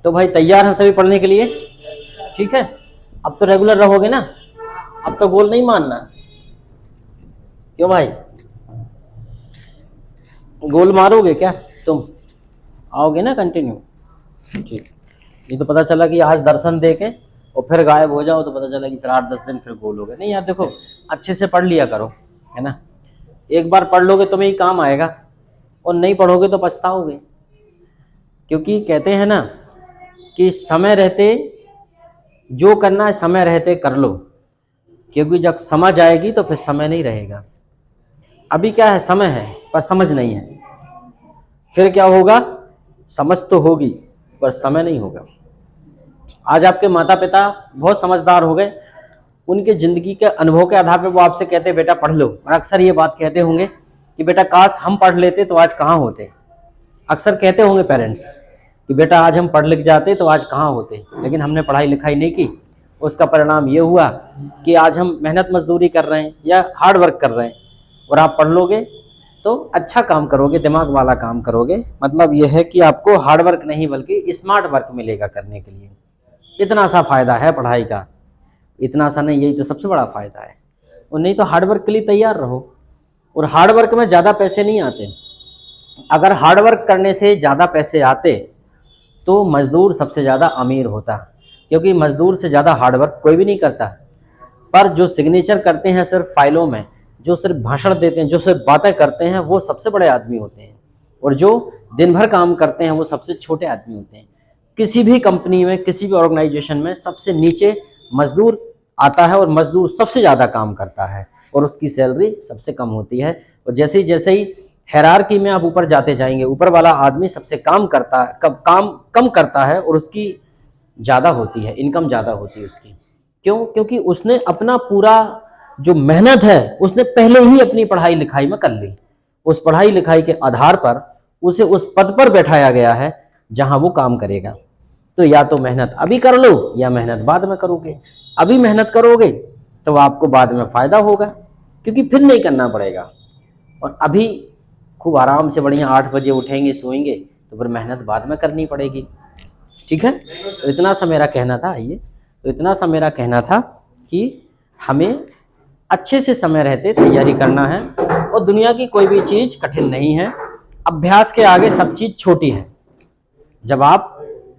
तो भाई तैयार हैं सभी पढ़ने के लिए? ठीक है, अब तो रेगुलर रहोगे ना, अब तो गोल नहीं मानना। क्यों भाई, गोल मारोगे क्या तुम? आओगे ना कंटिन्यू? ठीक। ये तो पता चला कि आज दर्शन दे के और फिर गायब हो जाओ, तो पता चला कि फिर 8-10 दिन फिर गोल हो गए। नहीं यार देखो, अच्छे से पढ़ लिया करो, है ना। एक बार पढ़ लोगे तुम्हें ही काम आएगा, और नहीं पढ़ोगे तो पछताओगे। क्योंकि कहते हैं ना कि समय रहते जो करना है समय रहते कर लो, क्योंकि जब समझ आएगी तो फिर समय नहीं रहेगा। अभी क्या है, समय है पर समझ नहीं है, फिर क्या होगा, समझ तो होगी पर समय नहीं होगा। आज आपके माता पिता बहुत समझदार हो गए, उनके जिंदगी के अनुभव के आधार पर वो आपसे कहते बेटा पढ़ लो, और अक्सर ये बात कहते होंगे कि बेटा काश हम पढ़ लेते तो आज कहाँ होते। अक्सर कहते होंगे पेरेंट्स कि बेटा आज हम पढ़ लिख जाते तो आज कहाँ होते, लेकिन हमने पढ़ाई लिखाई नहीं की, उसका परिणाम ये हुआ कि आज हम मेहनत मजदूरी कर रहे हैं या हार्ड वर्क कर रहे हैं। और आप पढ़ लोगे तो अच्छा काम करोगे, दिमाग वाला काम करोगे, मतलब यह है कि आपको हार्ड वर्क नहीं बल्कि स्मार्ट वर्क मिलेगा करने के लिए। इतना सा फायदा है पढ़ाई का, इतना सा नहीं, यही तो सबसे बड़ा फायदा है। और नहीं तो हार्ड वर्क के लिए तैयार रहो, और हार्ड वर्क में ज़्यादा पैसे नहीं आते। अगर हार्ड वर्क करने से ज़्यादा पैसे आते तो मजदूर सबसे ज़्यादा अमीर होता, क्योंकि मजदूर से ज़्यादा हार्ड वर्क कोई भी नहीं करता। पर जो सिग्नेचर करते हैं सिर्फ फाइलों में, जो सिर्फ भाषण देते हैं, जो सिर्फ बातें करते हैं, वो सबसे बड़े आदमी होते हैं, और जो दिन भर काम करते हैं वो सबसे छोटे आदमी होते हैं। किसी भी कंपनी में, किसी भी ऑर्गेनाइजेशन में सबसे नीचे मजदूर आता है, और मजदूर सबसे ज़्यादा काम करता है, और उसकी सैलरी सबसे कम होती है। और जैसे ही हायरार्की में आप ऊपर जाते जाएंगे, ऊपर वाला आदमी सबसे काम करता है, काम कम करता है, और उसकी ज़्यादा होती है, इनकम ज़्यादा होती है उसकी। क्यों? क्योंकि उसने अपना पूरा जो मेहनत है उसने पहले ही अपनी पढ़ाई लिखाई में कर ली। उस पढ़ाई लिखाई के आधार पर उसे उस पद पर बैठाया गया है जहां वो काम करेगा। तो या तो मेहनत अभी कर लो या मेहनत बाद में करोगे। अभी मेहनत करोगे तो आपको बाद में फायदा होगा, क्योंकि फिर नहीं करना पड़ेगा। और अभी खूब आराम से बढ़िया 8 बजे उठेंगे, सोएंगे, तो फिर मेहनत बाद में करनी पड़ेगी। ठीक है, तो इतना सा मेरा कहना था। आइए, तो इतना सा मेरा कहना था कि हमें अच्छे से समय रहते तैयारी करना है, और दुनिया की कोई भी चीज़ कठिन नहीं है, अभ्यास के आगे सब चीज़ छोटी है। जब आप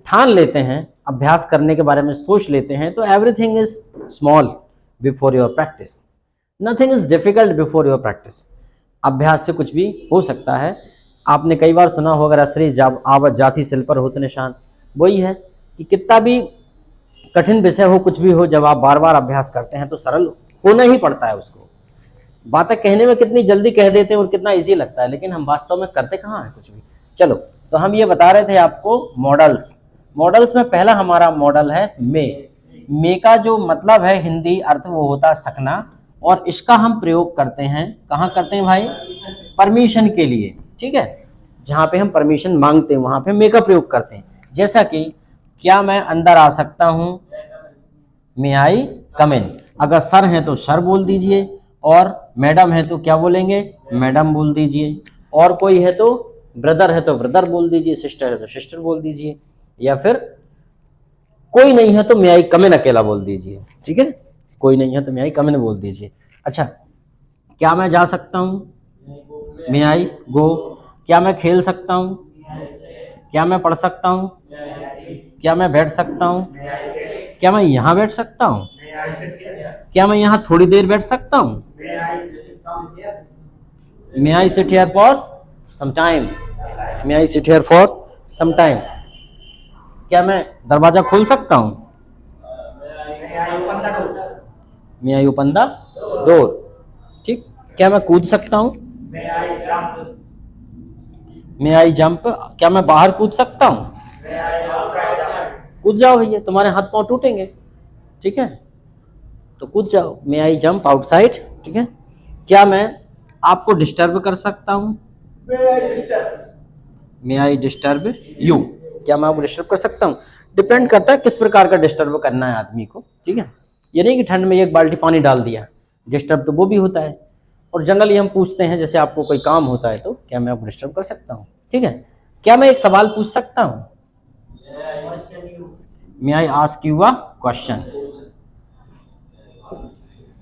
ठान लेते हैं, अभ्यास करने के बारे में सोच लेते हैं, तो everything is small before your practice, nothing is difficult before your practice. अभ्यास से कुछ भी हो सकता है। आपने कई बार सुना होगा रसरी जब आवत जाति सिल पर होत निशान, वही है कि कितना भी कठिन विषय हो, कुछ भी हो, जब आप बार बार अभ्यास करते हैं तो सरल होना ही पड़ता है उसको। बातें कहने में कितनी जल्दी कह देते हैं और कितना इजी लगता है, लेकिन हम वास्तव में करते कहाँ हैं कुछ भी। चलो, तो हम ये बता रहे थे आपको मॉडल्स। मॉडल्स में पहला हमारा मॉडल है मे। मे का जो मतलब है हिंदी अर्थ वो होता है सकना, और इसका हम प्रयोग करते हैं, कहाँ करते हैं भाई? परमिशन के लिए। ठीक है, जहाँ पे हम परमिशन मांगते हैं वहां पे मे का प्रयोग करते हैं। जैसा कि क्या मैं अंदर आ सकता हूं? मे आई कम इन। अगर सर है तो सर बोल दीजिए, और मैडम है तो क्या बोलेंगे? मैडम बोल दीजिए। और कोई है तो ब्रदर है तो ब्रदर बोल दीजिए, सिस्टर है तो सिस्टर बोल दीजिए, या फिर कोई नहीं है तो मे आई कम इन अकेला बोल दीजिए। ठीक है, कोई नहीं है तो मे आई कम इन बोल दीजिए। अच्छा, क्या मैं जा सकता हूँ? मे आई गो। क्या मैं खेल सकता हूँ? क्या मैं पढ़ सकता हूँ? क्या मैं बैठ सकता हूँ? क्या मैं यहाँ बैठ सकता हूँ? क्या मैं यहाँ थोड़ी देर बैठ सकता हूँ? May I sit here for some time. May I sit here for some time. क्या मैं दरवाजा खोल सकता हूँ? May I open the door. ठीक। क्या मैं कूद सकता हूँ? May I jump. क्या मैं बाहर कूद सकता हूँ? कूद जाओ भैया, तुम्हारे हाथ पांव टूटेंगे। ठीक है, तो कूद जाओ। मे आई जंप आउटसाइड। ठीक है। क्या मैं आपको डिस्टर्ब कर सकता हूँ? May I disturb you. क्या मैं आपको डिस्टर्ब कर सकता हूँ? डिपेंड करता है किस प्रकार का डिस्टर्ब करना है आदमी को। ठीक है, ये नहीं कि ठंड में एक बाल्टी पानी डाल दिया, डिस्टर्ब तो वो भी होता है। और जनरली हम पूछते हैं, जैसे आपको कोई काम होता है तो क्या मैं आपको डिस्टर्ब कर सकता हूँ? ठीक है। क्या मैं एक सवाल पूछ सकता हूँ? May I ask you a question,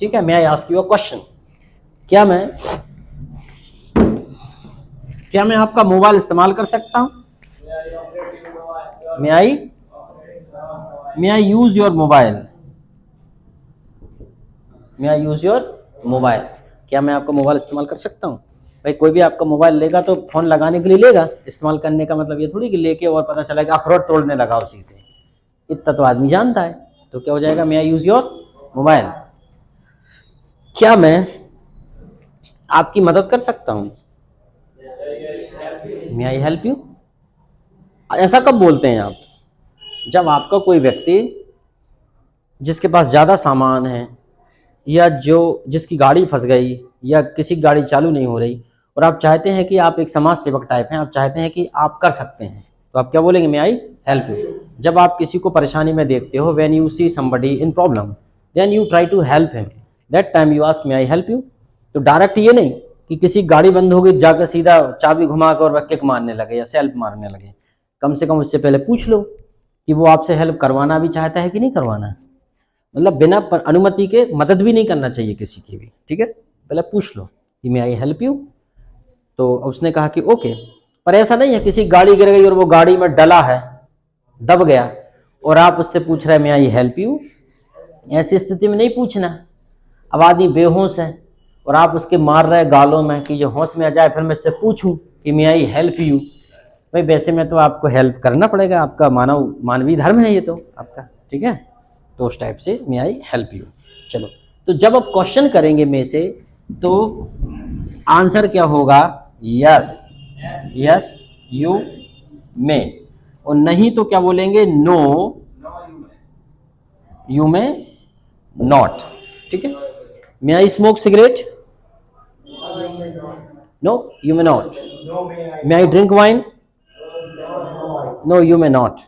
ठीक है, may I ask you a question, क्या मैं आपका मोबाइल इस्तेमाल कर सकता हूं? May I use your mobile, may I use your mobile, क्या मैं आपका मोबाइल इस्तेमाल कर सकता हूँ? भाई कोई भी आपका मोबाइल लेगा तो फोन लगाने के लिए लेगा, इस्तेमाल करने का मतलब ये थोड़ी कि लेके और पता चला कि अखरोट तोड़ने लगा उसी से, इतना तो आदमी जानता है। तो क्या हो जाएगा, मे आई यूज योर मोबाइल, क्या मैं आपकी मदद कर सकता हूँ? May I help you. ऐसा कब बोलते हैं आप? जब आपका कोई व्यक्ति जिसके पास ज़्यादा सामान है, या जो जिसकी गाड़ी फंस गई, या किसी की गाड़ी चालू नहीं हो रही, और आप चाहते हैं कि आप एक समाज सेवक टाइप हैं, आप चाहते हैं कि आप कर सकते हैं, तो आप क्या बोलेंगे, मे आई हेल्प यू। जब आप किसी को परेशानी में देखते हो, when you see somebody in problem then you try to help him, that time you ask may I help you. तो डायरेक्ट ये नहीं कि किसी गाड़ी बंद हो गई जाकर सीधा चाबी घुमा कर और किक मारने लगे या सेल्फ मारने लगे, कम से कम उससे पहले पूछ लो कि वो आपसे हेल्प करवाना भी चाहता है कि नहीं करवाना, मतलब बिना अनुमति के मदद भी नहीं करना चाहिए किसी की भी, ठीक है, पहले पूछ लो कि मे आई हेल्प यू। तो उसने कहा कि ओके। पर ऐसा नहीं है किसी गाड़ी गिर गई और वो गाड़ी में डला है, दब गया, और आप उससे पूछ रहे हैं मे आई हेल्प यू, ऐसी स्थिति में नहीं पूछना। अब आदमी बेहोश है और आप उसके मार रहे गालों में कि जो होश में आ जाए, फिर मैं इससे पूछूं कि मे आई हेल्प यू, भाई वैसे में तो आपको हेल्प करना पड़ेगा, आपका मानवीय धर्म है ये तो आपका, ठीक है। तो उस टाइप से मे आई हेल्प यू। चलो, तो जब आप क्वेश्चन करेंगे मे से, तो आंसर क्या होगा, यस, यस यू मे, और नहीं तो क्या बोलेंगे, नो यू मे नॉट, ठीक है। May I smoke cigarette, no you may not. May I drink wine, no you may not.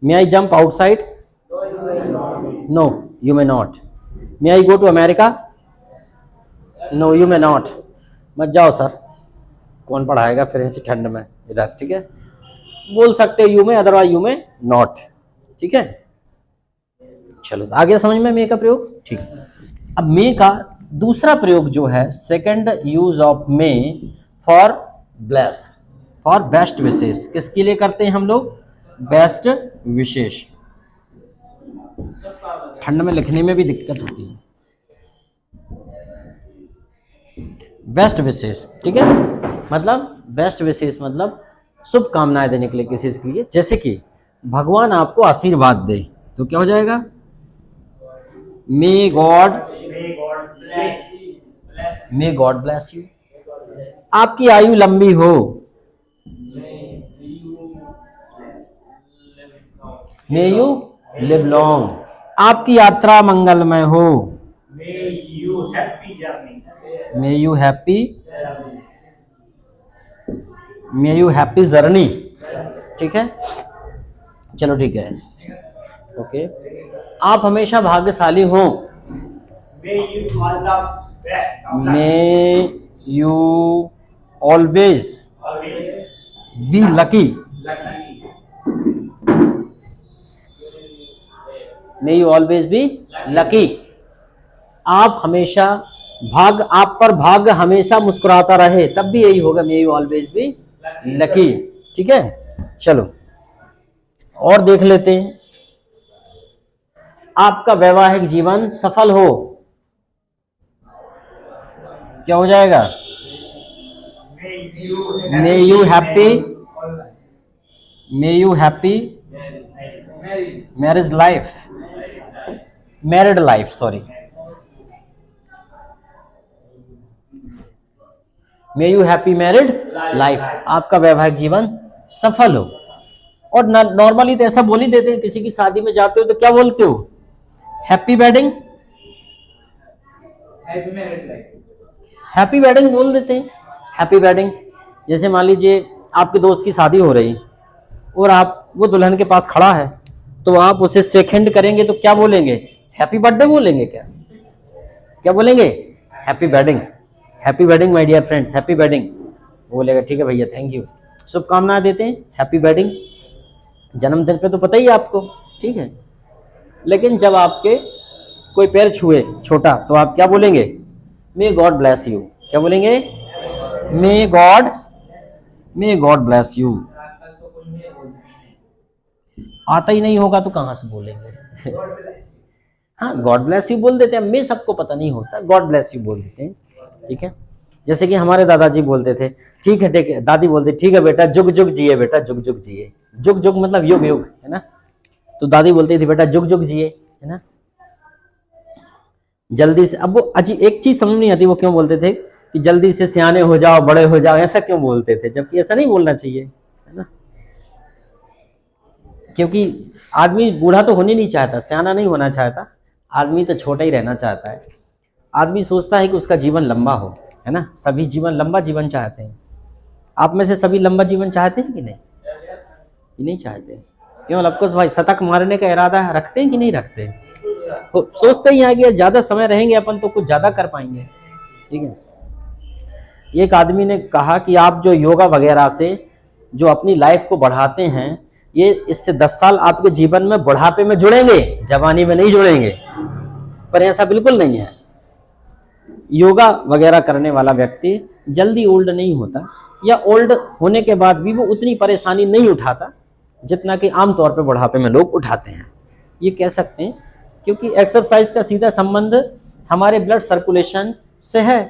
May I jump outside, no you may not. May I go to America, no you may not. मत जाओ sir, कौन पढ़ाएगा फिर ऐसी ठंड में इधर, ठीक है, बोल सकते यू में, अदरवाइज यू में नॉट, ठीक है। चलो आगे समझ में मे का प्रयोग, ठीक। अब मे का दूसरा प्रयोग जो है, second use of may for bless, for best wishes, किसके लिए करते हैं हम लोग, बेस्ट विशेष। ठंड में लिखने में भी दिक्कत होती है, बेस्ट विशेष, ठीक है, मतलब बेस्ट विशेष मतलब शुभकामनाएं देने के लिए किसी के लिए, जैसे कि भगवान आपको आशीर्वाद दे, तो क्या हो जाएगा, मे गॉड ब्लेस यू। आपकी आयु लंबी हो, मे यू लिव लॉन्ग। आपकी यात्रा मंगलमय हो, मे यू हैप्पी जर्नी, ठीक है। चलो ठीक है, ओके। आप हमेशा भाग्यशाली हो, may you always be lucky, may you always be lucky. आप हमेशा आप पर भाग्य हमेशा मुस्कुराता रहे, तब भी यही होगा, may you always be lucky, ठीक है। चलो और देख लेते हैं, आपका वैवाहिक जीवन सफल हो, क्या हो जाएगा, may you happy marriage life, married life, sorry, may you happy married life, आपका वैवाहिक जीवन सफल हो। और नॉर्मली तो ऐसा बोल ही देते हैं, किसी की शादी में जाते हो तो क्या बोलते हो, हैप्पी वेडिंग, हैप्पी वेडिंग बोल देते हैं, हैप्पी वेडिंग। जैसे मान लीजिए आपके दोस्त की शादी हो रही और आप वो दुल्हन के पास खड़ा है, तो आप उसे शेक हैंड करेंगे तो क्या बोलेंगे, हैप्पी बर्थडे बोलेंगे, क्या बोलेंगे, happy wedding my dear friends, happy wedding बोलेगा, ठीक है भैया, थैंक यू, शुभकामनाएं देते हैं, हैप्पी वेडिंग। जन्मदिन पे तो पता ही है आपको, ठीक है। लेकिन जब आपके कोई पैर छुए छोटा तो आप क्या बोलेंगे? May God bless you. क्या बोलेंगे? May God bless you. आता ही नहीं होगा तो कहां से बोलेंगे? हाँ, गॉड ब्लेस यू बोल देते हैं, मे सबको पता नहीं होता, गॉड ब्लेस यू बोल देते हैं। ठीक है, जैसे कि हमारे दादाजी बोलते थे, ठीक है, दादी बोलते ठीक है बेटा, जुग जुग जिए बेटा, जुग जुग जिए। जुग जुग मतलब युग युग, है ना। तो दादी बोलती थी बेटा जुग जुग जिए, है ना। जल्दी से, अब वो एक चीज समझ नहीं आती, वो क्यों बोलते थे कि जल्दी से सियाने हो जाओ, बड़े हो जाओ, ऐसा क्यों बोलते थे, जबकि ऐसा नहीं बोलना चाहिए, है ना। क्योंकि आदमी बूढ़ा तो होने नहीं चाहता, सियाना नहीं होना चाहता, आदमी तो छोटा ही रहना चाहता है। आदमी सोचता है कि उसका जीवन लंबा हो, है ना। सभी लंबा जीवन चाहते हैं। आप में से सभी लंबा जीवन चाहते हैं कि नहीं? कि नहीं चाहते? क्यों लवकुश भाई, शतक मारने का इरादा रखते हैं कि नहीं रखते? तो सोचते ही आगे ज्यादा समय रहेंगे अपन तो कुछ ज्यादा कर पाएंगे। ठीक है, एक आदमी ने कहा कि आप जो योगा वगैरह से जो अपनी लाइफ को बढ़ाते हैं, ये इससे 10 साल आपके जीवन में बुढ़ापे में जुड़ेंगे, जवानी में नहीं जुड़ेंगे। पर ऐसा बिल्कुल नहीं है। योगा वगैरह करने वाला व्यक्ति जल्दी ओल्ड नहीं होता, या ओल्ड होने के बाद भी वो उतनी परेशानी नहीं उठाता जितना कि आमतौर पर बुढ़ापे में लोग उठाते हैं। ये कह सकते हैं, क्योंकि एक्सरसाइज का सीधा संबंध हमारे ब्लड सर्कुलेशन से है।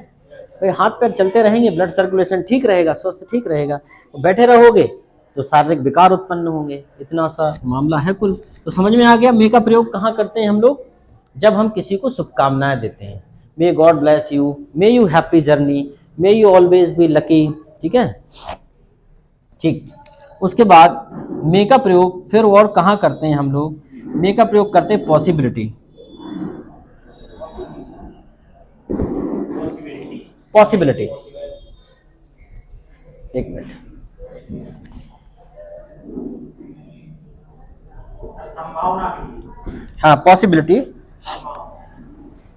भाई हाथ पैर चलते रहेंगे, ब्लड सर्कुलेशन ठीक रहेगा, स्वस्थ ठीक रहेगा। तो बैठे रहोगे तो शारीरिक विकार उत्पन्न होंगे। इतना सा मामला है कुल। तो समझ में आ गया। मे का प्रयोग कहाँ करते हैं हम लोग? जब हम किसी को शुभकामनाएं देते हैं, may God bless you, may you happy journey, may you always be lucky. ठीक है, ठीक। उसके बाद मे का प्रयोग फिर और कहाँ करते हैं हम लोग? मे का प्रयोग करते हैं पॉसिबिलिटी। पॉसिबिलिटी, एक मिनट। हाँ, पॉसिबिलिटी,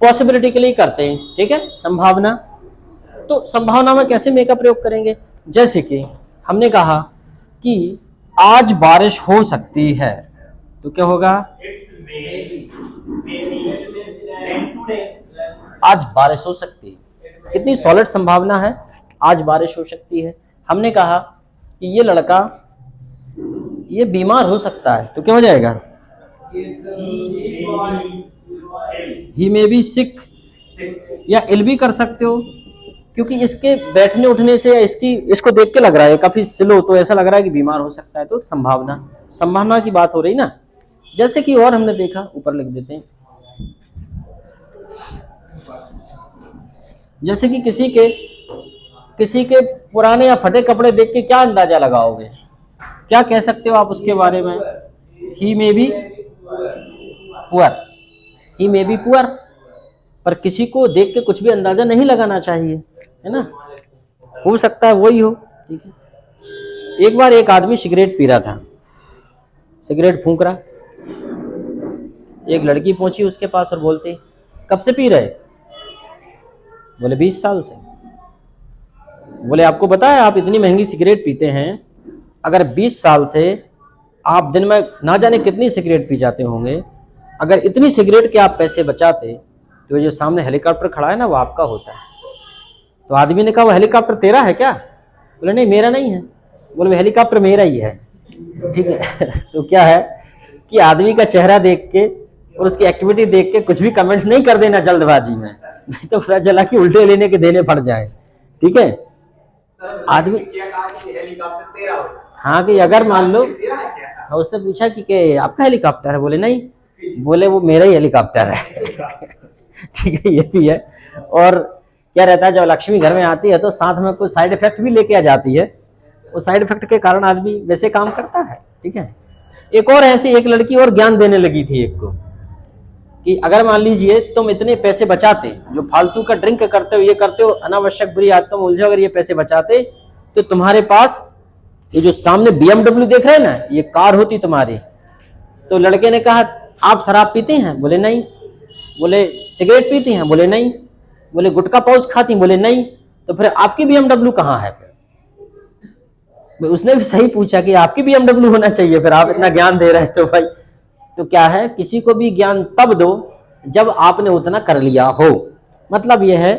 पॉसिबिलिटी के लिए करते हैं। ठीक है, संभावना। तो संभावना में कैसे मे का प्रयोग करेंगे? जैसे कि हमने कहा कि आज बारिश हो सकती है, तो क्या होगा? आज बारिश हो सकती है। कितनी सॉलिड संभावना है, आज बारिश हो सकती है। हमने कहा कि ये लड़का ये बीमार हो सकता है, तो क्या हो जाएगा? ही मे बी सिक, या इल भी कर सकते हो, क्योंकि इसके बैठने उठने से या इसको देख के लग रहा है काफी स्लो, तो ऐसा लग रहा है कि बीमार हो सकता है। तो संभावना की बात हो रही ना। जैसे कि और हमने देखा, ऊपर लिख देते हैं, जैसे कि किसी के पुराने या फटे कपड़े देख के क्या अंदाजा लगाओगे? क्या कह सकते हो आप उसके बारे में? He may be poor, he may be poor. पर किसी को देख के कुछ भी अंदाजा नहीं लगाना चाहिए, है ना। हो सकता है वही हो। ठीक है, एक बार एक आदमी सिगरेट पी रहा था, सिगरेट फूंक रहा। एक लड़की पहुंची उसके पास और बोलती, कब से पी रहे? बोले 20 साल से। बोले आपको पता है आप इतनी महंगी सिगरेट पीते हैं, अगर 20 साल से आप दिन में ना जाने कितनी सिगरेट पी जाते होंगे, अगर इतनी सिगरेट के आप पैसे बचाते तो जो सामने हेलीकॉप्टर खड़ा है ना, वो आपका होता है। तो आदमी ने कहा वो हेलीकॉप्टर तेरा है क्या? बोले नहीं मेरा नहीं है। बोले वो हेलीकॉप्टर मेरा ही है। ठीक है तो क्या है कि आदमी का चेहरा देख के और उसकी एक्टिविटी देख के कुछ भी कमेंट्स नहीं कर देना जल्दबाजी में, नहीं तो पता चला कि उल्टे लेने के देने पड़ जाए। ठीक है, आदमी हाँ कि अगर मान लो उसने पूछा कि आपका हेलीकॉप्टर है? बोले नहीं। बोले वो मेरा ही हेलीकॉप्टर है। ठीक है, ये भी है। और क्या रहता है, जब लक्ष्मी घर में आती है तो साथ में कोई साइड इफेक्ट भी लेके आ जाती है, उस साइड इफेक्ट के कारण आदमी वैसे काम करता है। ठीक है, एक और ऐसी एक लड़की और ज्ञान देने लगी थी एक को, कि अगर मान लीजिए तुम इतने पैसे बचाते, जो फालतू का ड्रिंक करते हो, ये करते हो, अनावश्यक बुरी आदतों में उलझो, अगर ये पैसे बचाते तो तुम्हारे पास ये जो सामने BMW देख रहे हैं ना, ये कार होती तुम्हारी। तो लड़के ने कहा आप शराब पीती हैं? बोले नहीं। बोले सिगरेट पीती हैं? बोले नहीं। बोले गुटखा पाउच खाती? बोले नहीं। तो फिर आपकी BMW कहाँ है? फिर उसने भी सही पूछा कि आपकी BMW होना चाहिए, फिर आप इतना ज्ञान दे रहे हैं तो भाई तो क्या है, किसी को भी ज्ञान तब दो जब आपने उतना कर लिया हो। मतलब यह है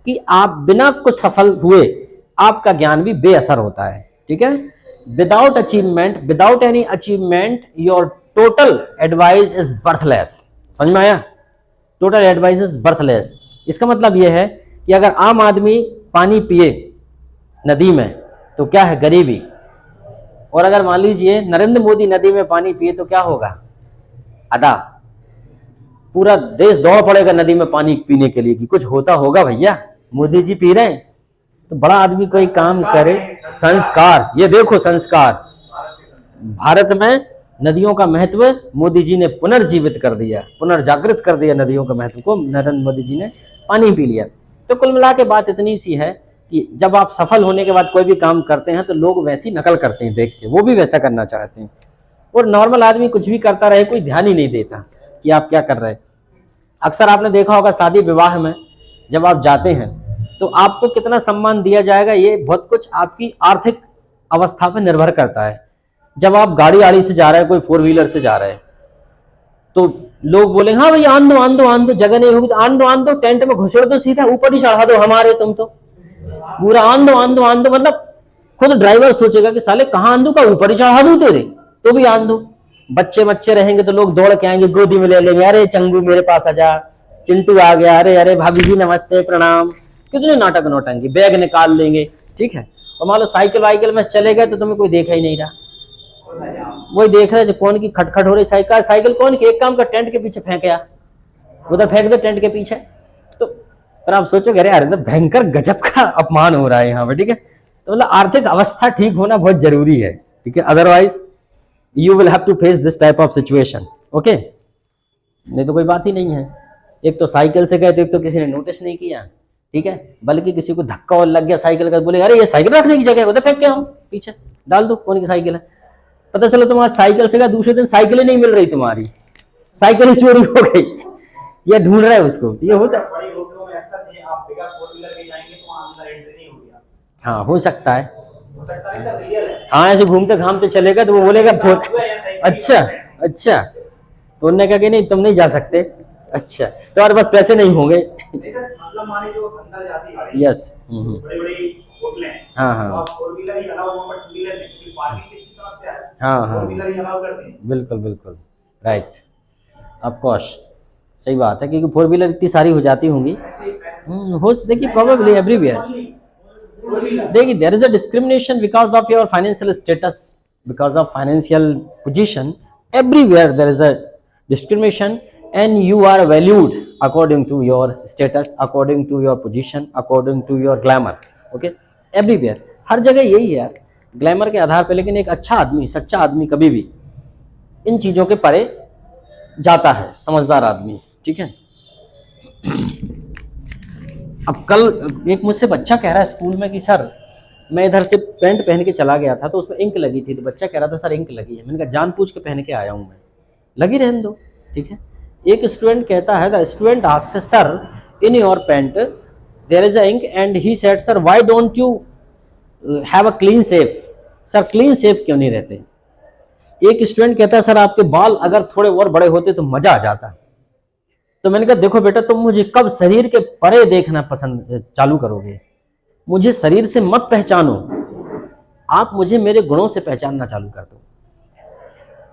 कि आप बिना कुछ सफल हुए आपका ज्ञान भी बेअसर होता है। ठीक है, without achievement, without any achievement your total advice is worthless. समझ में आया? Total advice is worthless. इसका मतलब यह है कि अगर आम आदमी पानी पिए नदी में तो क्या है, गरीबी। और अगर मान लीजिए नरेंद्र मोदी नदी में पानी पिए तो क्या होगा, अदा। पूरा देश दौड़ पड़ेगा नदी में पानी पीने के लिए कि कुछ होता होगा भैया, मोदी जी पी रहे हैं। तो बड़ा आदमी कोई काम करे, संस्कार, ये देखो संस्कार। भारत में नदियों का महत्व मोदी जी ने पुनर्जीवित कर दिया, पुनर्जागृत कर दिया नदियों के महत्व को, नरेंद्र मोदी जी ने पानी पी लिया। तो कुल मिला के बात इतनी सी है कि जब आप सफल होने के बाद कोई भी काम करते हैं तो लोग वैसी नकल करते हैं देख के, वो भी वैसा करना चाहते हैं। और नॉर्मल आदमी कुछ भी करता रहे, कोई ध्यान ही नहीं देता कि आप क्या कर रहे हैं। अक्सर आपने देखा होगा शादी विवाह में जब आप जाते हैं तो आपको कितना सम्मान दिया जाएगा, ये बहुत कुछ आपकी आर्थिक अवस्था पर निर्भर करता है। जब आप गाड़ी आड़ी से जा रहे हैं, कोई 4 व्हीलर से जा रहे हैं, तो लोग बोले हाँ भाई आन दो आन दो आन दो, जगह नहीं होगी तो आन दो, टेंट में घुसेड़ दो, सीधा ऊपर ही चढ़ा दो हमारे, तुम तो पूरा आन दो आन दो आन दो। मतलब खुद ड्राइवर सोचेगा कि साले कहाँ आन दू, का ऊपर ही चढ़ा दूं तेरे, तो भी आन दो। बच्चे बच्चे रहेंगे तो लोग दौड़ के आएंगे, गोदी में ले लेंगे, अरे चंगू मेरे पास आजा, चिंटू आ गया, अरे अरे भाभी जी नमस्ते प्रणाम, कितने नाटक नौटंकी, बैग निकाल लेंगे। ठीक है, और मान लो साइकिल वाइकिल में चले गए तो तुम्हें कोई देखा ही नहीं रहा, वही देख रहे कौन की खटखट हो रही, साइकिल साइकिल कौन की, एक काम का टेंट के पीछे फेंक, उधर फेंक दो टेंट के पीछे। तो फिर आप सोचोगे अरे यार भयंकर गजब का अपमान हो रहा है यहाँ पे। ठीक है, तो मतलब आर्थिक अवस्था ठीक होना बहुत जरूरी है। ठीक है, otherwise you will have to face this type of situation. Okay, नहीं तो कोई बात ही नहीं है। एक तो साइकिल से गए तो एक तो किसी ने नोटिस नहीं किया, ठीक है, बल्कि किसी को धक्का और लग गया साइकिल का, बोले अरे ये साइकिल रखने की जगह, उधर फेंक के आओ, पीछे डाल दो, कौन की साइकिल है। पता चलो तुम्हारा साइकिल से गया, दूसरे दिन साइकिल ही नहीं मिल रही, तुम्हारी साइकिल ही चोरी हो गई, ये ढूंढ रहा है उसको। ये होता है, हाँ हो सकता है, हाँ ऐसे घूमते घामते चलेगा तो वो बोलेगा अच्छा अच्छा, तो उन्होंने कहा कि नहीं तुम नहीं जा सकते, अच्छा तो और बस पैसे नहीं होंगे। यस, हाँ हाँ हाँ हाँ बिल्कुल बिल्कुल राइट, ऑफ कोर्स सही बात है, क्योंकि 4 व्हीलर इतनी सारी हो जाती होंगी। हो देखिए प्रोबेबली एवरीवेयर, देखिए there is a discrimination because of your financial status, because of financial position, everywhere there is a discrimination and you are valued according to your status, according to your position, according to your glamour. Okay, everywhere, हर जगह यही है यार, glamour के आधार पर। लेकिन एक अच्छा आदमी, सच्चा आदमी कभी भी इन चीजों के परे जाता है, समझदार आदमी। ठीक है, अब कल एक मुझसे बच्चा कह रहा है स्कूल में कि सर मैं इधर से पैंट पहन के चला गया था तो उसमें इंक लगी थी, तो बच्चा कह रहा था सर इंक लगी है। मैंने कहा जानबूझ के पहन के आया हूं मैं, लगी रहने दो। ठीक है, एक स्टूडेंट कहता है, the student asked sir in your pant there is a ink and he said sir why don't you have a clean shave, sir clean shave क्यों नहीं रहते। एक स्टूडेंट कहता है सर आपके बाल अगर थोड़े और बड़े होते तो मजा आ जाता। तो मैंने कहा देखो बेटा तुम मुझे कब शरीर के परे देखना पसंद चालू करोगे, मुझे शरीर से मत पहचानो, आप मुझे मेरे गुणों से पहचानना चालू कर दो।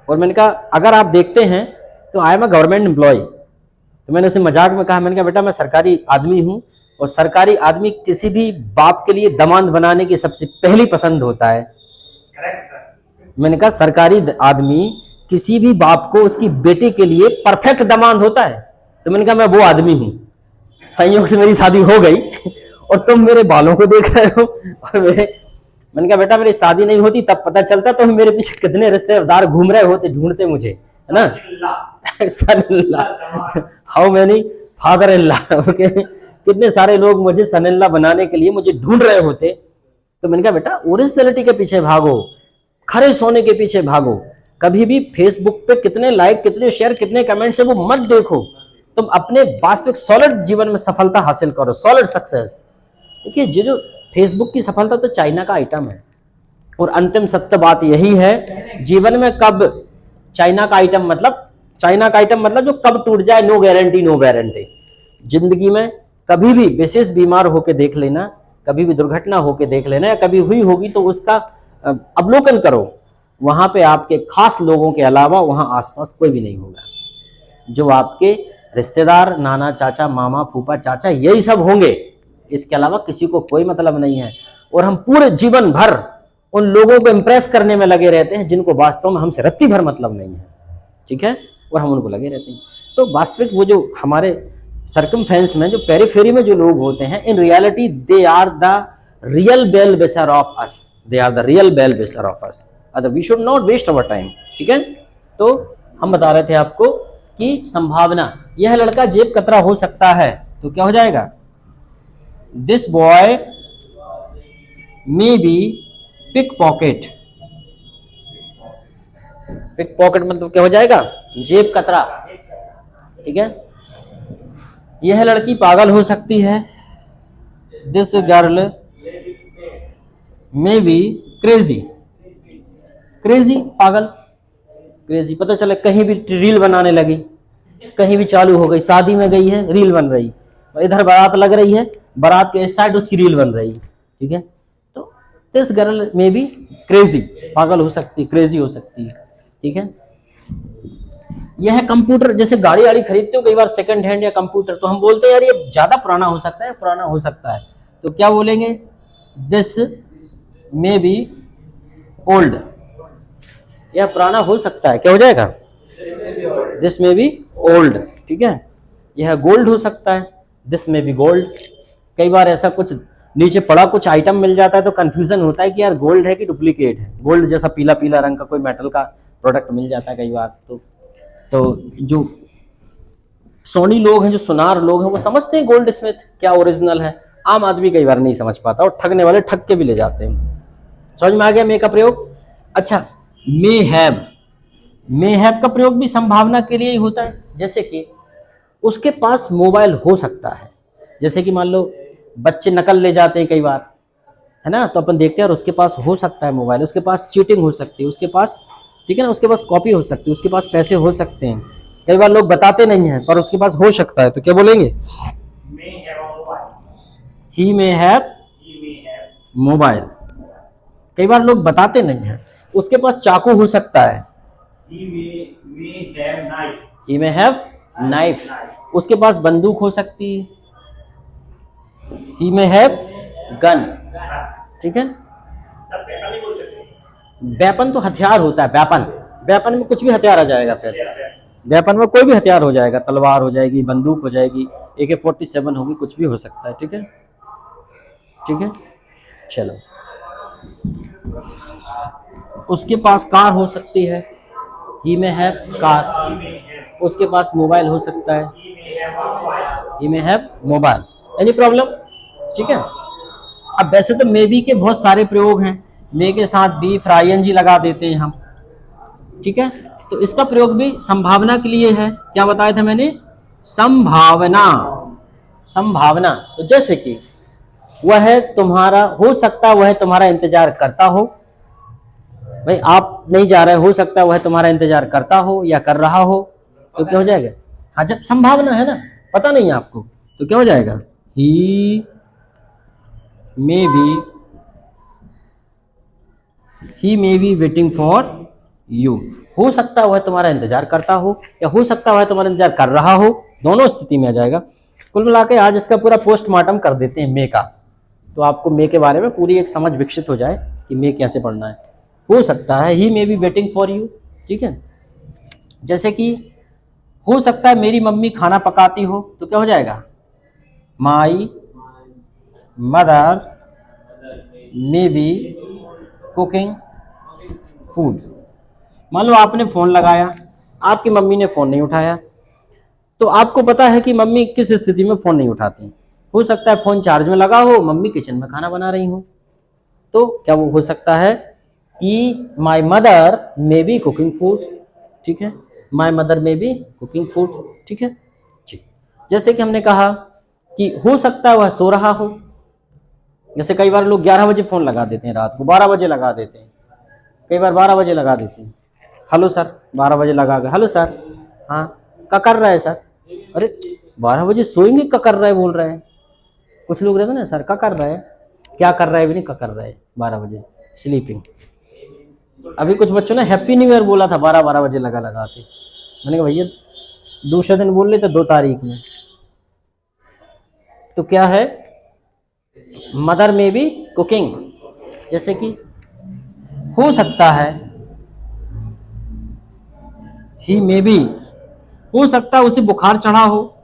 और मैंने कहा अगर आप देखते हैं तो I am a government employee, तो मैंने उसे मजाक में कहा, मैंने कहा बेटा मैं सरकारी आदमी हूं, और सरकारी आदमी किसी भी बाप के लिए दामाद बनाने की सबसे पहली पसंद होता है। Correct sir. मैंने कहा सरकारी आदमी किसी भी बाप को उसकी बेटी के लिए परफेक्ट दामाद होता है। तो मैंने कहा मैं वो आदमी हूं, संयोग से मेरी शादी हो गई और तुम मेरे बालों को देख रहे हो और मैंने कहा बेटा मेरी शादी नहीं होती तब पता चलता तो मेरे पीछे कितने रिश्तेदार घूम रहे होते ढूंढते मुझे, है ना। Son in law, how many father in law, okay, कितने सारे लोग मुझे सन इन लॉ बनाने के लिए मुझे ढूंढ रहे होते। तो मैंने कहा बेटा ओरिजिनलिटी के पीछे भागो, खरे सोने के पीछे भागो, कभी भी फेसबुक पे कितने लाइक कितने शेयर कितने कमेंट है वो मत देखो, तुम अपने वास्तविक सॉलिड जीवन में सफलता हासिल करो, सॉलिड सक्सेस। देखिए जो फेसबुक की सफलता तो चाइना का आइटम है, और अंतिम सत्य बात यही है जीवन में, कब चाइना का आइटम मतलब चाइना का आइटम मतलब जो कब टूट जाए, नो गारंटी नो वारंटी। जिंदगी में कभी भी विशेष बीमार होके देख लेना, कभी भी दुर्घटना होके देख लेना, या कभी हुई होगी तो उसका अवलोकन करो, वहां पे आपके खास लोगों के अलावा वहां आसपास कोई भी नहीं होगा। जो आपके रिश्तेदार, नाना, चाचा, मामा, फूफा, चाचा, यही सब होंगे, इसके अलावा किसी को कोई मतलब नहीं है। और हम पूरे जीवन भर उन लोगों को इंप्रेस करने में लगे रहते हैं जिनको वास्तव में हमसे रत्ती भर मतलब नहीं है, ठीक है, और हम उनको लगे रहते हैं। तो वास्तविक वो जो हमारे सर्कमफेरेंस में, जो पेरिफेरी में जो लोग होते हैं, in reality they are the real well wisher of us, they are the real well wisher of us, other we should not waste our time, ठीक है। तो हम बता रहे थे आपको कि संभावना, यह लड़का जेब कतरा हो सकता है, तो क्या हो जाएगा, this boy may be pickpocket. Pickpocket मतलब क्या हो जाएगा, जेब कतरा, ठीक है। यह लड़की पागल हो सकती है, this girl may be crazy. Crazy पागल, क्रेजी, पता चला कहीं भी रील बनाने लगी, कहीं भी चालू हो गई, शादी में गई है रील बन रही, इधर बारात लग रही है, बारात के इस साइड उसकी रील बन रही, ठीक है। तो this girl may be crazy, पागल हो सकती, क्रेजी हो सकती है, ठीक है। यह कंप्यूटर, जैसे गाड़ी वाड़ी खरीदते हो कई बार सेकंड हैंड या कंप्यूटर, तो हम बोलते हैं यार ये ज्यादा पुराना हो सकता है, पुराना हो सकता है, तो क्या बोलेंगे, दिस मे बी ओल्ड। यह पुराना हो सकता है, क्या हो जाएगा, दिस मे बी ओल्ड, ठीक है। यह गोल्ड हो सकता है, दिस मे बी गोल्ड। कई बार ऐसा कुछ नीचे पड़ा कुछ आइटम मिल जाता है तो कंफ्यूजन होता है कि यार गोल्ड है कि डुप्लीकेट है, गोल्ड जैसा पीला पीला रंग का कोई मेटल का प्रोडक्ट मिल जाता है कई बार। तो जो सोनी लोग हैं, जो सुनार लोग हैं, वो समझते हैं गोल्ड स्मिथ क्या ओरिजिनल है, आम आदमी कई बार नहीं समझ पाता और ठगने वाले ठग के भी ले जाते हैं। समझ में आ गया मे का प्रयोग। अच्छा, मे हैव का प्रयोग भी संभावना के लिए ही होता है, जैसे कि उसके पास मोबाइल हो सकता है, जैसे कि मान लो बच्चे नकल ले जाते हैं कई बार, है ना, तो अपन देखते हैं और उसके पास हो सकता है मोबाइल, उसके पास चीटिंग हो सकती है, उसके पास, ठीक है ना, उसके पास कॉपी हो सकती है, उसके पास पैसे हो सकते हैं। कई बार लोग बताते नहीं हैं पर उसके पास हो सकता है, तो क्या बोलेंगे, ही मे हैव मोबाइल। कई बार लोग बताते नहीं हैं, उसके पास चाकू हो सकता है, ही मे हैव नाइफ। उसके पास बंदूक हो सकती है, ही मे हैव गन, ठीक है। वेपन तो हथियार होता है, वेपन में कुछ भी हथियार आ जाएगा, फिर वेपन में कोई भी हथियार हो जाएगा, तलवार हो जाएगी, बंदूक हो जाएगी, AK-47 होगी, कुछ भी हो सकता है, ठीक है, ठीक है। चलो, उसके पास कार हो सकती है, ही में है कार। उसके पास मोबाइल हो सकता है, ही में है मोबाइल। एनी प्रॉब्लम, ठीक है। अब वैसे तो मे बी के बहुत सारे प्रयोग हैं, मे के साथ बी फिर ING लगा देते हैं हम, ठीक है। तो इसका प्रयोग भी संभावना के लिए है। क्या बताया था मैंने, संभावना, संभावना। तो जैसे कि वह तुम्हारा, हो सकता है वह तुम्हारा इंतजार करता हो, भाई आप नहीं जा रहे, हो सकता है वह तुम्हारा इंतजार करता हो या कर रहा हो, तो क्या हो जाएगा, हाँ जब संभावना है ना, पता नहीं है आपको, तो क्या हो जाएगा, he may be waiting for you. हो सकता है वह तुम्हारा इंतजार करता हो या हो सकता है वह तुम्हारा इंतजार कर रहा हो, दोनों स्थिति में आ जाएगा। कुल मिला के आज इसका पूरा पोस्टमार्टम कर देते हैं मे का, तो आपको मे के बारे में पूरी एक समझ विकसित हो जाए कि मे कैसे पढ़ना है। हो सकता है, he may be waiting for you, ठीक है। जैसे कि हो सकता है मेरी मम्मी खाना पकाती हो, तो क्या हो जाएगा, my mother may be cooking food. मान लो आपने फोन लगाया, आपकी मम्मी ने फोन नहीं उठाया, तो आपको पता है कि मम्मी किस स्थिति में फोन नहीं उठाती। हो सकता है फोन चार्ज में लगा हो, मम्मी किचन में खाना बना रही हो, तो क्या वो हो सकता है कि my mother may be cooking food, ठीक है, my mother may be cooking food, ठीक है जी। जैसे कि हमने कहा कि हो सकता है वह सो रहा हो, जैसे कई बार लोग 11 बजे फोन लगा देते हैं, रात को 12 बजे लगा देते हैं, कई बार 12 बजे लगा देते हैं, हेलो सर, 12 बजे लगा गए, हेलो सर, हाँ, क्या कर रहा है सर? अरे 12 बजे सोएंगे, क्या कर रहा है बोल रहा है। कुछ लोग रहते ना, सर क्या कर रहा है, क्या कर रहा है भी नहीं, क्या कर रहा है 12 बजे स्लीपिंग। अभी कुछ बच्चों ने हैप्पी न्यू ईयर बोला था 12 बजे लगा लगा के। मैंने कहा भैया दूसरे दिन बोल रहे थे 2 तारीख में। तो क्या है, मदर में भी कुकिंग, जैसे कि हो सकता है, ही में भी, हो सकता है उसे बुखार चढ़ा हो,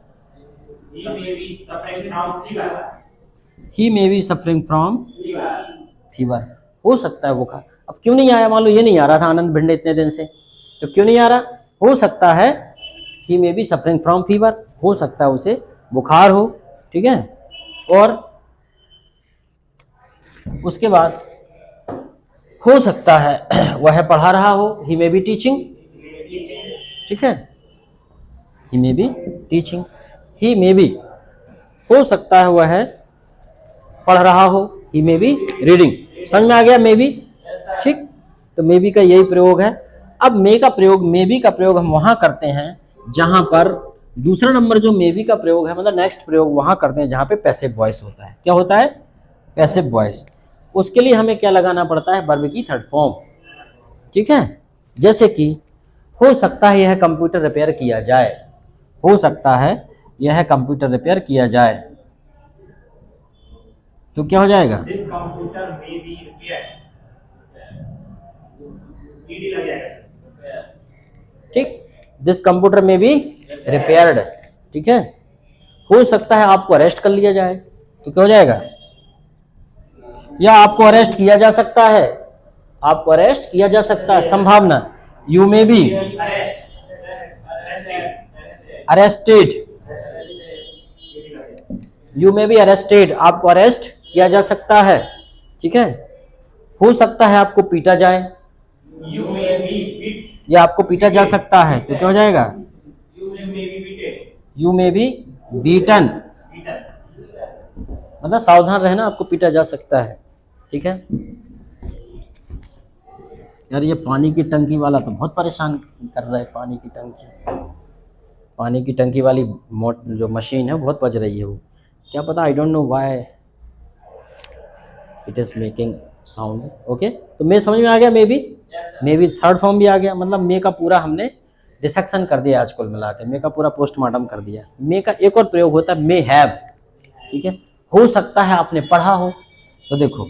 ही में बी सफरिंग फ्रॉम फीवर, हो सकता है बुखार। अब क्यों नहीं आया, मान लो ये नहीं आ रहा था आनंद भिंडे इतने दिन से, तो क्यों नहीं आ रहा, हो सकता है ही में बी सफरिंग फ्रॉम फीवर, हो सकता है उसे बुखार हो, ठीक है। और उसके बाद हो सकता है वह पढ़ा रहा हो, ही में बी टीचिंग, ठीक है, ही में बी टीचिंग, ही में बी, हो सकता है वह पढ़ रहा हो, ही में बी रीडिंग। समझ में आ गया मे बी, ठीक। तो मे बी का यही प्रयोग है। अब मे का प्रयोग, मे बी का प्रयोग हम वहां करते हैं जहां पर दूसरा नंबर जो मे बी का प्रयोग है, मतलब नेक्स्ट प्रयोग वहां करते हैं जहां पे पैसिव वॉइस होता है। क्या होता है, पैसिव वॉइस। उसके लिए हमें क्या लगाना पड़ता है, वर्ब की थर्ड फॉर्म, ठीक है। जैसे कि हो सकता है यह कंप्यूटर रिपेयर किया जाए, हो सकता है यह कंप्यूटर रिपेयर किया जाए, तो क्या हो जाएगा, this computer may be repaired, ED लग जाएगा, ठीक। दिस कंप्यूटर में भी रिपेयर्ड, ठीक है। हो सकता है आपको अरेस्ट कर लिया जाए, तो क्या हो जाएगा, या आपको अरेस्ट किया जा सकता है, आपको अरेस्ट किया जा सकता है, संभावना, you may be arrested, you may be arrested, आपको अरेस्ट किया जा सकता है, ठीक है। हो सकता है आपको पीटा जाए, या आपको पीटा जा सकता है, तो क्या हो जाएगा, यू मे बी बीटन, मतलब सावधान रहना, आपको पीटा जा सकता है, ठीक है। यार ये पानी की टंकी वाला तो बहुत परेशान कर रहा है, पानी की टंकी वाली जो मशीन है बहुत बज रही है वो, क्या पता, I don't know why it is making sound. Okay, तो मे समझ में आ गया, मे बी थर्ड फॉर्म भी आ गया, मतलब मे का पूरा हमने डिसेक्शन कर दिया आज कुल मिला के, मे का पूरा पोस्टमार्टम कर दिया। मे का एक और प्रयोग होता है मे हैव, ठीक है। हो सकता है आपने पढ़ा हो, तो देखो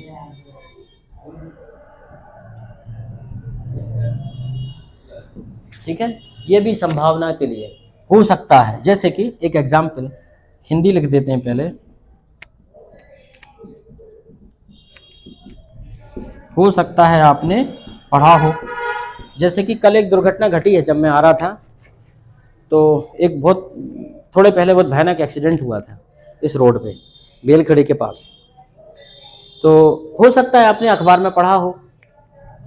ठीक है, ये भी संभावना के लिए हो सकता है। जैसे कि एक एग्जाम्पल हिंदी लिख देते हैं पहले, हो सकता है आपने पढ़ा हो। जैसे कि कल एक दुर्घटना घटी है, जब मैं आ रहा था तो एक बहुत थोड़े पहले बहुत भयानक एक्सीडेंट हुआ था इस रोड पे, बेलखड़ी के पास। तो हो सकता है आपने अखबार में पढ़ा हो,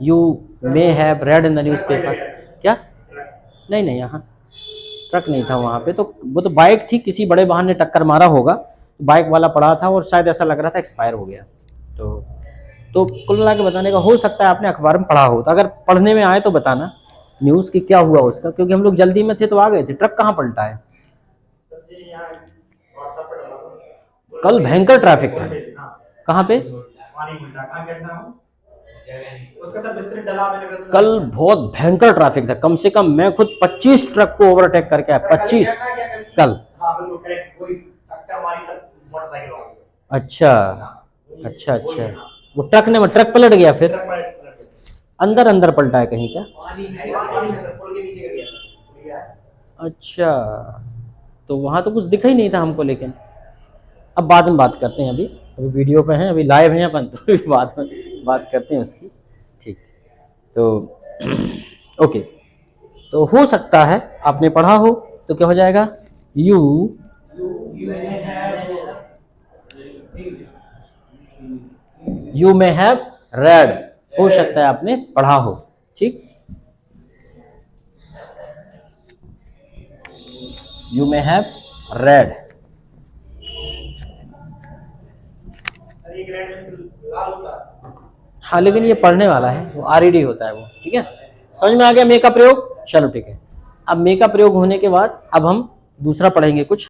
you may have read in the news paper. क्या, नहीं नहीं, यहाँ ट्रक नहीं था वहाँ पे, तो वो तो बाइक थी, किसी बड़े वाहन ने टक्कर मारा होगा, बाइक वाला पड़ा था और शायद ऐसा लग रहा था एक्सपायर हो गया। तो कुल मिला के बताने का, हो सकता है आपने अखबार में पढ़ा हो, तो अगर पढ़ने में आए तो बताना न्यूज़ की क्या हुआ उसका, क्योंकि हम लोग जल्दी में थे तो आ गए थे। ट्रक कहाँ पलटा है, कल भयंकर ट्रैफिक था, कहाँ पे, कल बहुत भयंकर ट्रैफिक था, कम से कम मैं खुद 25 ट्रक को ओवरटेक करके आया, 25 कल। अच्छा अच्छा अच्छा, वो ट्रक ने, ट्रक पलट गया, फिर अंदर अंदर पलटा है कहीं का, अच्छा, तो वहां तो कुछ दिखा ही नहीं था हमको। लेकिन अब बाद में बात करते हैं, अभी अभी वीडियो पे हैं, अभी लाइव हैं अपन, तो अभी बाद में बात करते हैं उसकी, ठीक। तो ओके, तो हो सकता है आपने पढ़ा हो, तो क्या हो जाएगा, यू मे हैव रेड, हो सकता है आपने पढ़ा हो, ठीक। यू मे हैव रेड, हाँ लेकिन ये पढ़ने वाला है, वो आरईडी होता है वो, ठीक है। समझ में आ गया मे का प्रयोग, चलो ठीक है। अब मे का प्रयोग होने के बाद अब हम दूसरा पढ़ेंगे कुछ।